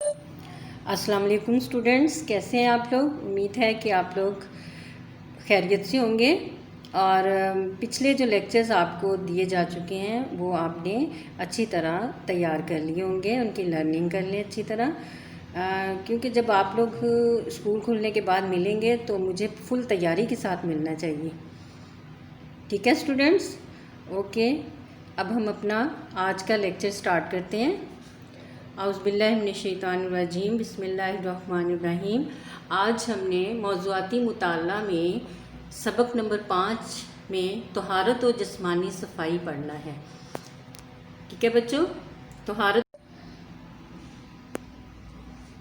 السلام علیکم اسٹوڈنٹس، کیسے ہیں آپ لوگ؟ امید ہے کہ آپ لوگ خیریت سے ہوں گے اور پچھلے جو لیکچرز آپ کو دیے جا چکے ہیں وہ آپ نے اچھی طرح تیار کر لیے ہوں گے، ان کی لرننگ کر لیں اچھی طرح، کیونکہ جب آپ لوگ اسکول کھلنے کے بعد ملیں گے تو مجھے فل تیاری کے ساتھ ملنا چاہیے. ٹھیک ہے اسٹوڈنٹس؟ اوکے، اب ہم اپنا آج کا لیکچر سٹارٹ کرتے ہیں. اعوذ باللہ من الشیطان الرجیم، بسم اللہ الرحمن الرحیم. آج ہم نے موضوعاتی مطالعہ میں سبق نمبر 5 میں طہارت و جسمانی صفائی پڑھنا ہے. ٹھیک ہے بچوں؟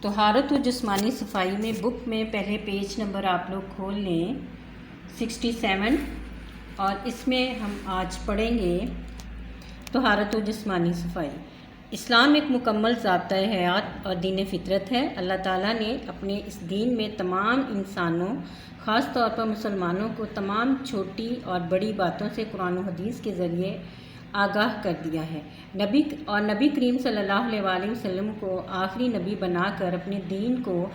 طہارت و جسمانی صفائی میں بک میں پہلے پیج نمبر آپ لوگ کھول لیں 67، اور اس میں ہم آج پڑھیں گے طہارت و جسمانی صفائی. اسلام ایک مکمل ضابطۂ حیات اور دین فطرت ہے. اللہ تعالیٰ نے اپنے اس دین میں تمام انسانوں، خاص طور پر مسلمانوں کو تمام چھوٹی اور بڑی باتوں سے قرآن و حدیث کے ذریعے آگاہ کر دیا ہے. نبی کریم صلی اللہ علیہ وآلہ وسلم کو آخری نبی بنا کر اپنے دین کو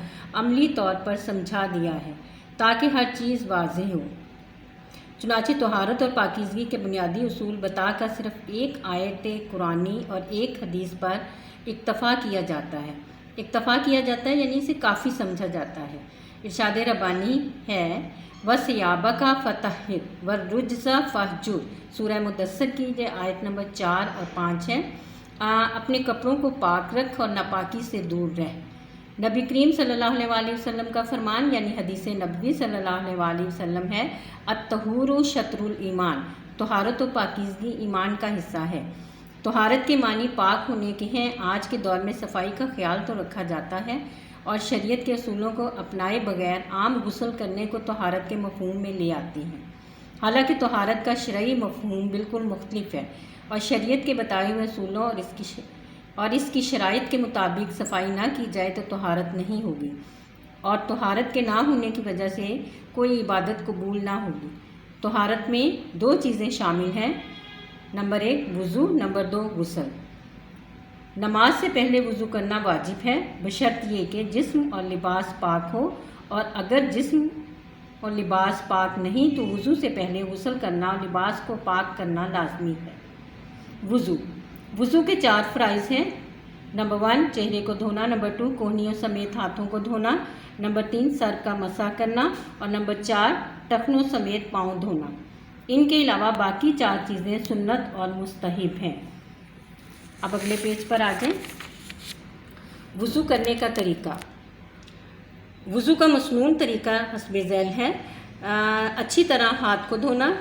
عملی طور پر سمجھا دیا ہے تاکہ ہر چیز واضح ہو. چنانچہ طہارت اور پاکیزگی کے بنیادی اصول بتا کر صرف ایک آیت قرآنی اور ایک حدیث پر اکتفا کیا جاتا ہے یعنی اسے کافی سمجھا جاتا ہے. ارشاد ربانی ہے وَثِيَابَكَ فَطَهِّرْ وَالرُّجْزَ فَاهْجُرْ. سورہ مدثر کی یہ آیت نمبر 4 اور 5 ہے. اپنے کپڑوں کو پاک رکھ اور ناپاکی سے دور رہ. نبی کریم صلی اللہ علیہ وآلہ وسلم کا فرمان یعنی حدیث نبوی صلی اللہ علیہ وآلہ وسلم ہے الطہور شطر الایمان. طہارت و پاکیزگی ایمان کا حصہ ہے. طہارت کے معنی پاک ہونے کے ہیں. آج کے دور میں صفائی کا خیال تو رکھا جاتا ہے اور شریعت کے اصولوں کو اپنائے بغیر عام غسل کرنے کو طہارت کے مفہوم میں لے آتی ہیں. حالانکہ طہارت کا شرعی مفہوم بالکل مختلف ہے اور شریعت کے بتائے ہوئے اصولوں اور اس کی شرائط کے مطابق صفائی نہ کی جائے تو طہارت نہیں ہوگی، اور طہارت کے نہ ہونے کی وجہ سے کوئی عبادت قبول نہ ہوگی. طہارت میں 2 چیزیں شامل ہیں، نمبر 1 وضو، نمبر 2 غسل. نماز سے پہلے وضو کرنا واجب ہے بشرط یہ کہ جسم اور لباس پاک ہو، اور اگر جسم اور لباس پاک نہیں تو وضو سے پہلے غسل کرنا اور لباس کو پاک کرنا لازمی ہے. وضو کے 4 فرائض ہیں. نمبر 1 چہرے کو دھونا، نمبر 2 کوہنیوں سمیت ہاتھوں کو دھونا، نمبر 3 سر کا مسح کرنا، اور نمبر 4 ٹخنوں سمیت پاؤں دھونا. ان کے علاوہ باقی 4 چیزیں سنت اور مستحب ہیں. اب اگلے پیج پر آ جائیں. وضو کرنے کا طریقہ. وضو کا مسنون طریقہ حسب ذیل ہے. اچھی طرح ہاتھ کو دھونا،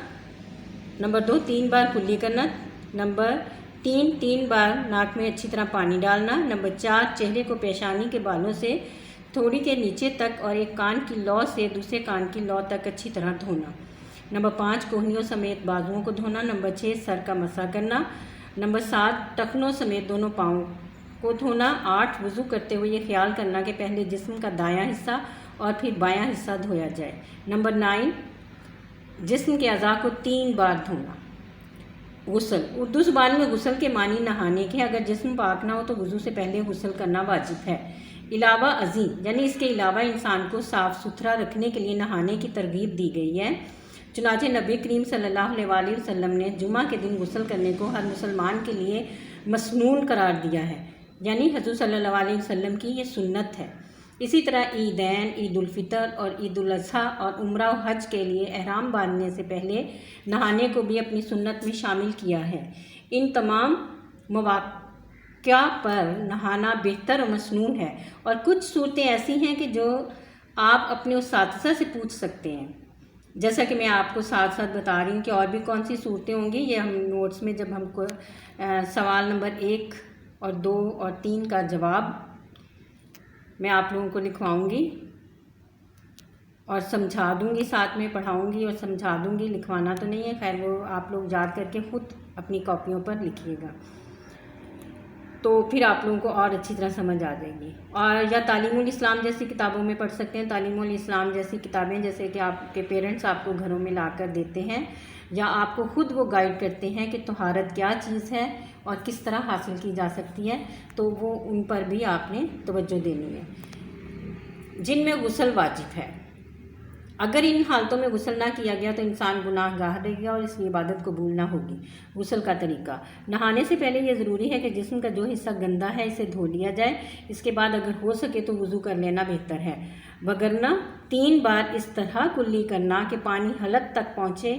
نمبر 2 3 بار کلی کرنا، نمبر 3 بار ناک میں اچھی طرح پانی ڈالنا، نمبر 4 چہرے کو پیشانی کے بالوں سے تھوڑی کے نیچے تک اور ایک کان کی لو سے دوسرے کان کی لو تک اچھی طرح دھونا، نمبر 5 کوہنیوں سمیت بازوؤں کو دھونا، نمبر 6 سر کا مسح کرنا، نمبر 7 ٹخنوں سمیت دونوں پاؤں کو دھونا، 8 وضو کرتے ہوئے یہ خیال کرنا کہ پہلے جسم کا دایاں حصہ اور پھر بایاں حصہ دھویا جائے، نمبر 9 جسم کے اعضاء کو 3 بار دھونا. غسل. اردو زبان میں غسل کے معنی نہانے کے، اگر جسم پاک نہ ہو تو وضو سے پہلے غسل کرنا واجب ہے. علاوہ ازیں یعنی اس کے علاوہ انسان کو صاف ستھرا رکھنے کے لیے نہانے کی ترغیب دی گئی ہے. چنانچہ نبی کریم صلی اللہ علیہ وآلہ وسلم نے جمعہ کے دن غسل کرنے کو ہر مسلمان کے لیے مسنون قرار دیا ہے، یعنی حضور صلی اللہ علیہ وسلم کی یہ سنت ہے. اسی طرح عیدین، عید الفطر اور عید الاضحیٰ اور عمرہ و حج کے لیے احرام باندھنے سے پہلے نہانے کو بھی اپنی سنت میں شامل کیا ہے. ان تمام مواقع پر نہانا بہتر اور مسنون ہے، اور کچھ صورتیں ایسی ہیں کہ جو آپ اپنے اساتذہ سے پوچھ سکتے ہیں، جیسا کہ میں آپ کو ساتھ ساتھ بتا رہی ہوں کہ اور بھی کون سی صورتیں ہوں گی. یہ ہم نوٹس میں جب ہم کو سوال نمبر 1 اور 2 اور 3 کا جواب میں آپ لوگوں کو لکھواؤں گی اور سمجھا دوں گی، ساتھ میں پڑھاؤں گی اور سمجھا دوں گی. لکھوانا تو نہیں ہے، خیر وہ آپ لوگ یاد کر کے خود اپنی کاپیوں پر لکھیے گا. تو پھر آپ لوگوں کو اور اچھی طرح سمجھ آ جائے گی. اور یا تعلیم الاسلام جیسی کتابوں میں پڑھ سکتے ہیں. تعلیم الاسلام جیسی کتابیں جیسے کہ آپ کے پیرنٹس آپ کو گھروں میں لا کر دیتے ہیں یا آپ کو خود وہ گائیڈ کرتے ہیں کہ طہارت کیا چیز ہے اور کس طرح حاصل کی جا سکتی ہے، تو وہ ان پر بھی آپ نے توجہ دینی ہے. جن میں غسل واجب ہے، اگر ان حالتوں میں غسل نہ کیا گیا تو انسان گناہ گار رہے گا اور اس کی عبادت قبول نہ ہوگی. غسل کا طریقہ: نہانے سے پہلے یہ ضروری ہے کہ جسم کا جو حصہ گندا ہے اسے دھو لیا جائے. اس کے بعد اگر ہو سکے تو وضو کر لینا بہتر ہے، وگرنہ 3 بار اس طرح کلی کرنا کہ پانی حلق تک پہنچے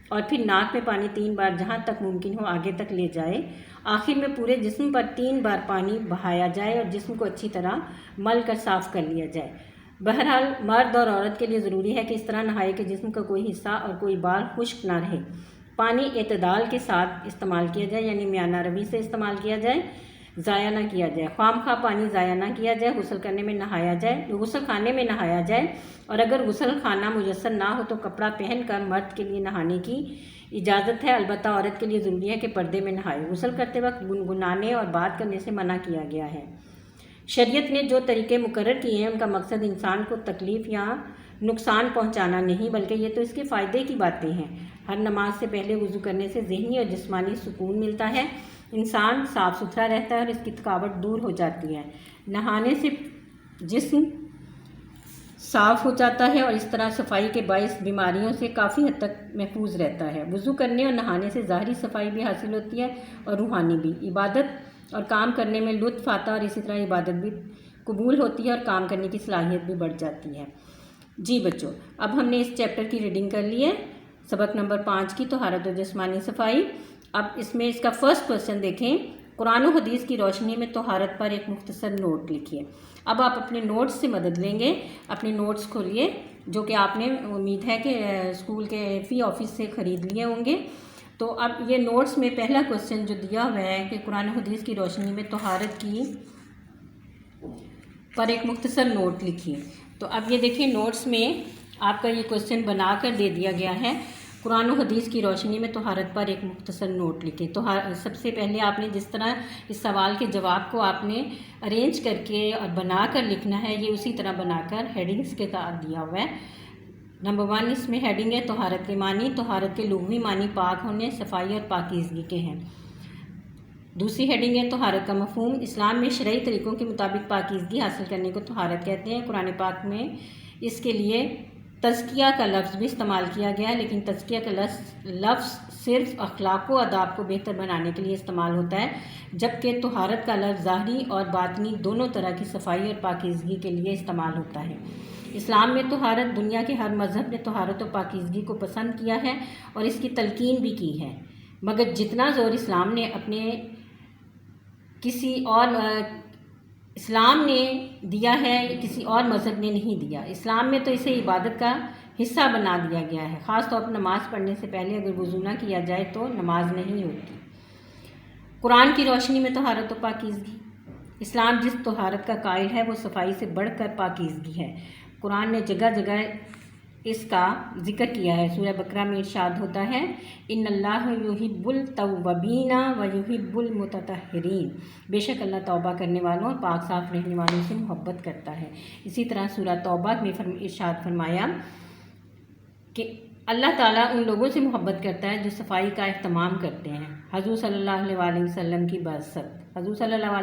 اور پھر ناک میں پانی 3 بار جہاں تک ممکن ہو آگے تک لے جائے. آخر میں پورے جسم پر 3 بار پانی بہایا جائے اور جسم کو اچھی طرح مل کر صاف کر لیا جائے. بہرحال مرد اور عورت کے لیے ضروری ہے کہ اس طرح نہائے کہ جسم کا کوئی حصہ اور کوئی بال خشک نہ رہے. پانی اعتدال کے ساتھ استعمال کیا جائے، یعنی میانہ روی سے استعمال کیا جائے، ضائع نہ کیا جائے. خواہ پانی ضائع نہ کیا جائے. غسل خانے میں نہایا جائے اور اگر غسل خانہ میسر نہ ہو تو کپڑا پہن کر مرد کے لیے نہانے کی اجازت ہے، البتہ عورت کے لیے ضروری ہے کہ پردے میں نہائے. غسل کرتے وقت گنگنانے اور بات کرنے سے منع کیا گیا ہے. شریعت نے جو طریقے مقرر کیے ہیں ان کا مقصد انسان کو تکلیف یا نقصان پہنچانا نہیں، بلکہ یہ تو اس کے فائدے کی باتیں ہیں. ہر نماز سے پہلے وضو کرنے سے ذہنی اور جسمانی سکون ملتا ہے، انسان صاف ستھرا رہتا ہے اور اس کی تھکاوٹ دور ہو جاتی ہے. نہانے سے جسم صاف ہو جاتا ہے اور اس طرح صفائی کے باعث بیماریوں سے کافی حد تک محفوظ رہتا ہے. وضو کرنے اور نہانے سے ظاہری صفائی بھی حاصل ہوتی ہے اور روحانی بھی. عبادت اور کام کرنے میں لطف آتا ہے اور اسی طرح عبادت بھی قبول ہوتی ہے اور کام کرنے کی صلاحیت بھی بڑھ جاتی ہے. جی بچوں، اب ہم نے اس چیپٹر کی ریڈنگ کر لی ہے، سبق نمبر 5 کی طہارت و جسمانی صفائی. اب اس میں اس کا فرسٹ کوسچن دیکھیں. قرآن و حدیث کی روشنی میں طہارت پر ایک مختصر نوٹ لکھیے. اب آپ اپنے نوٹس سے مدد لیں گے. اپنے نوٹس کھولیے جو کہ آپ نے امید ہے کہ اسکول کے فی آفس سے خرید لیے ہوں گے. تو اب یہ نوٹس میں پہلا کوسچن جو دیا ہوا ہے کہ قرآن و حدیث کی روشنی میں طہارت کی پر ایک مختصر نوٹ لکھیے. تو اب یہ دیکھیں نوٹس میں آپ کا یہ کوسچن بنا کر دے دیا گیا ہے. قرآن و حدیث کی روشنی میں طہارت پر ایک مختصر نوٹ لکھیں. تو سب سے پہلے آپ نے جس طرح اس سوال کے جواب کو آپ نے ارینج کر کے اور بنا کر لکھنا ہے، یہ اسی طرح بنا کر ہیڈنگس کے ساتھ دیا ہوا ہے. نمبر 1 اس میں ہیڈنگ ہے طہارت کے معنی. طہارت کے لغوی معنی پاک ہونے، صفائی اور پاکیزگی کے ہیں. دوسری ہیڈنگ ہے طہارت کا مفہوم. اسلام میں شرعی طریقوں کے مطابق پاکیزگی حاصل کرنے کو طہارت کہتے ہیں. قرآن پاک میں اس کے لیے تزکیہ کا لفظ بھی استعمال کیا گیا ہے، لیکن تزکیہ کا لفظ صرف اخلاق و آداب کو بہتر بنانے کے لیے استعمال ہوتا ہے، جبکہ طہارت کا لفظ ظاہری اور باطنی دونوں طرح کی صفائی اور پاکیزگی کے لیے استعمال ہوتا ہے. اسلام میں طہارت، دنیا کے ہر مذہب نے طہارت و پاکیزگی کو پسند کیا ہے اور اس کی تلقین بھی کی ہے، مگر جتنا زور اسلام نے دیا ہے کسی اور مذہب نے نہیں دیا. اسلام میں تو اسے عبادت کا حصہ بنا دیا گیا ہے. خاص طور پر نماز پڑھنے سے پہلے اگر وضو نہ کیا جائے تو نماز نہیں ہوتی. قرآن کی روشنی میں طہارت و پاکیزگی. اسلام جس طہارت کا قائل ہے وہ صفائی سے بڑھ کر پاکیزگی ہے. قرآن نے جگہ جگہ اس کا ذکر کیا ہے. سورہ بقرہ میں ارشاد ہوتا ہے ان اللہ یحب التوابین و یحب المتطہرین، بے شک اللہ توبہ کرنے والوں اور پاک صاف رہنے والوں سے محبت کرتا ہے. اسی طرح سورہ توبہ میں ارشاد فرمایا کہ اللہ تعالیٰ ان لوگوں سے محبت کرتا ہے جو صفائی کا اہتمام کرتے ہیں. حضور صلی اللہ علیہ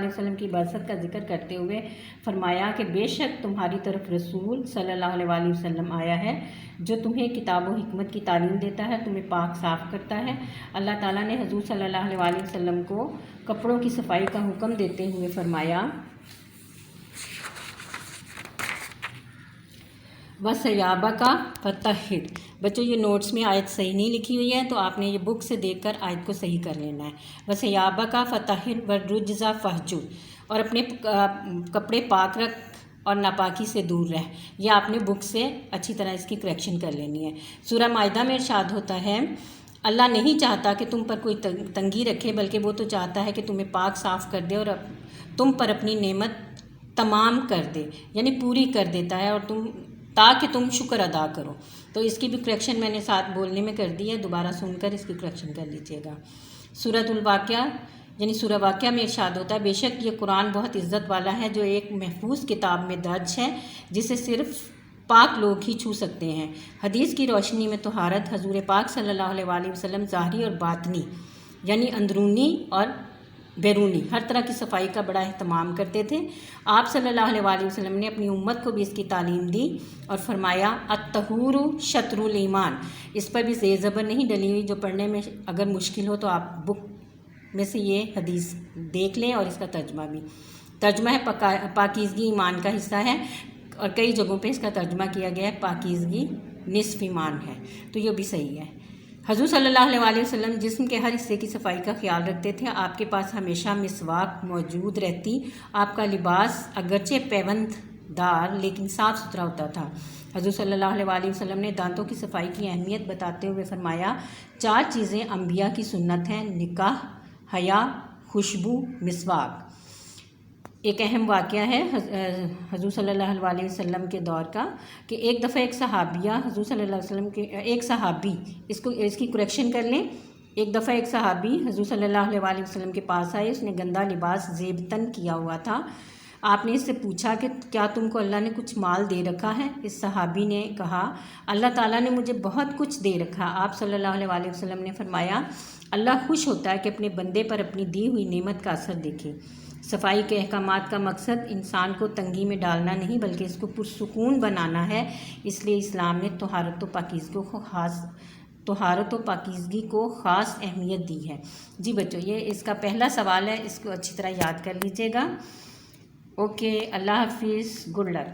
وسلم کی بعثت کا ذکر کرتے ہوئے فرمایا کہ بے شک تمہاری طرف رسول صلی اللہ علیہ وسلم آیا ہے جو تمہیں کتاب و حکمت کی تعلیم دیتا ہے، تمہیں پاک صاف کرتا ہے. اللہ تعالیٰ نے حضور صلی اللہ علیہ وسلم کو کپڑوں کی صفائی کا حکم دیتے ہوئے فرمایا وَثِيَابَكَ فَطَهِّرْ. بچوں یہ نوٹس میں آیت صحیح نہیں لکھی ہوئی ہے تو آپ نے یہ بک سے دیکھ کر آیت کو صحیح کر لینا ہے. وَثِيَابَكَ فَطَهِّرْ وَالرُّجْزَ فَاهْجُرْ، اور اپنے کپڑے پاک رکھ اور ناپاکی سے دور رہ. یہ آپ نے بک سے اچھی طرح اس کی کریکشن کر لینی ہے. سورہ مائدہ میں ارشاد ہوتا ہے اللہ نہیں چاہتا کہ تم پر کوئی تنگی رکھے، بلکہ وہ تو چاہتا ہے کہ تمہیں پاک صاف کر دے اور تم پر اپنی نعمت تمام کر دے، یعنی پوری کر دیتا ہے اور تاکہ تم شکر ادا کرو. تو اس کی بھی کریکشن میں نے ساتھ بولنے میں کر دی ہے، دوبارہ سن کر اس کی کریکشن کر لیجیے گا. سورۃ الواقعہ یعنی سورہ واقعہ میں ارشاد ہوتا ہے بیشک یہ قرآن بہت عزت والا ہے جو ایک محفوظ کتاب میں درج ہے جسے صرف پاک لوگ ہی چھو سکتے ہیں۔ حدیث کی روشنی میں طہارت حضور پاک صلی اللہ علیہ وسلم ظاہری اور باطنی یعنی اندرونی اور بیرونی ہر طرح کی صفائی کا بڑا اہتمام کرتے تھے۔ آپ صلی اللہ علیہ وسلم نے اپنی امت کو بھی اس کی تعلیم دی اور فرمایا الطہور شطر الایمان۔ اس پر بھی زیر زبر نہیں ڈلی ہوئی، جو پڑھنے میں اگر مشکل ہو تو آپ بک میں سے یہ حدیث دیکھ لیں اور اس کا ترجمہ بھی۔ ترجمہ ہے پاکیزگی ایمان کا حصہ ہے، اور کئی جگہوں پہ اس کا ترجمہ کیا گیا ہے پاکیزگی نصف ایمان ہے، تو یہ بھی صحیح ہے۔ حضور صلی اللہ علیہ وسلم جسم کے ہر حصے کی صفائی کا خیال رکھتے تھے۔ آپ کے پاس ہمیشہ مسواک موجود رہتی۔ آپ کا لباس اگرچہ پیوند دار لیکن صاف ستھرا ہوتا تھا۔ حضور صلی اللہ علیہ وسلم نے دانتوں کی صفائی کی اہمیت بتاتے ہوئے فرمایا 4 چیزیں انبیاء کی سنت ہیں: نکاح، حیا، خوشبو، مسواک۔ ایک اہم واقعہ ہے حضور صلی اللہ علیہ وسلم کے دور کا کہ ایک دفعہ ایک صحابیہ حضور صلی اللہ علیہ وسلم کے ایک صحابی اس کی کریکشن کر لیں، ایک دفعہ ایک صحابی حضور صلی اللہ علیہ وسلم کے پاس آئے، اس نے گندا لباس زیبتن کیا ہوا تھا۔ آپ نے اس سے پوچھا کہ کیا تم کو اللہ نے کچھ مال دے رکھا ہے؟ اس صحابی نے کہا اللہ تعالیٰ نے مجھے بہت کچھ دے رکھا۔ آپ صلی اللہ علیہ وسلم نے فرمایا اللہ خوش ہوتا ہے کہ اپنے بندے پر اپنی دی ہوئی نعمت کا اثر دیکھے۔ صفائی کے احکامات کا مقصد انسان کو تنگی میں ڈالنا نہیں بلکہ اس کو پرسکون بنانا ہے، اس لیے اسلام نے طہارت و پاکیزگی کو خاص اہمیت دی ہے۔ جی بچوں، یہ اس کا پہلا سوال ہے، اس کو اچھی طرح یاد کر لیجیے گا۔ اوکے، اللہ حافظ، گڈ لک۔